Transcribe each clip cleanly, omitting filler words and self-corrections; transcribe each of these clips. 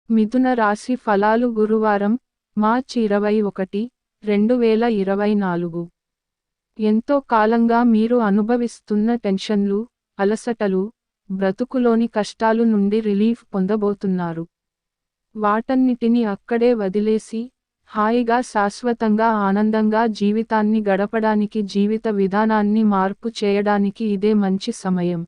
మిథున రాశి ఫలాలు గురువారం మార్చి 21, 2024. ఎంతో కాలంగా మీరు అనుభవిస్తున్న టెన్షన్లు, అలసటలు, బ్రతుకులోని కష్టాలు నుండి రిలీఫ్ పొందబోతున్నారు. వాటన్నిటిని అక్కడే వదిలేసి, హాయిగా శాశ్వతంగా ఆనందంగా జీవితాన్ని గడపడానికి జీవిత విధానాన్ని మార్పు చేయడానికి ఇదే మంచి సమయం.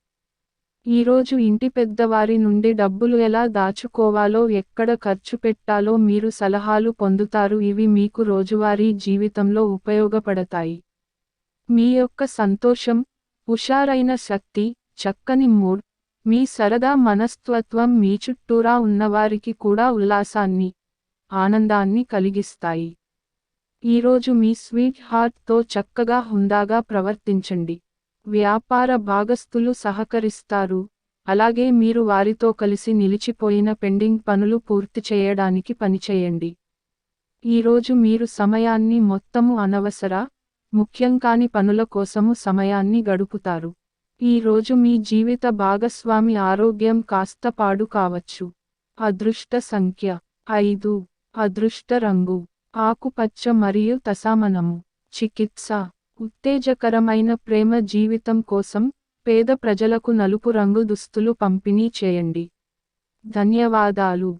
ఈరోజు ఇంటి పెద్దవారి నుండి డబ్బులు ఎలా దాచుకోవాలో ఎక్కడ ఖర్చు పెట్టాలో మీరు సలహాలు పొందుతారు. ఇవి మీకు రోజువారీ జీవితంలో ఉపయోగపడతాయి. మీ యొక్క సంతోషం, హుషారైన శక్తి, చక్కని మూడ్, మీ సరదా మనస్తత్వం మీ చుట్టూరా ఉన్నవారికి కూడా ఉల్లాసాన్ని, ఆనందాన్ని కలిగిస్తాయి. ఈరోజు మీ స్వీట్ హార్ట్తో చక్కగా హుందాగా ప్రవర్తించండి. వ్యాపార భాగస్తులు సహకరిస్తారు, అలాగే మీరు వారితో కలిసి నిలిచిపోయిన పెండింగ్ పనులు పూర్తి చేయడానికి పనిచేయండి. ఈరోజు మీరు సమయాన్ని మొత్తము అనవసర, ముఖ్యం కాని పనుల కోసము సమయాన్ని గడుపుతారు. ఈ రోజు మీ జీవిత భాగస్వామి ఆరోగ్యం కాస్త పాడు కావచ్చు. అదృష్ట సంఖ్య 5, అదృష్ట రంగు ఆకుపచ్చ మరియు తసామనము. చికిత్స, ఉత్తేజకరమైన ప్రేమ జీవితం కోసం పేద ప్రజలకు నలుపు రంగు దుస్తులు పంపిణీ చేయండి. ధన్యవాదాలు.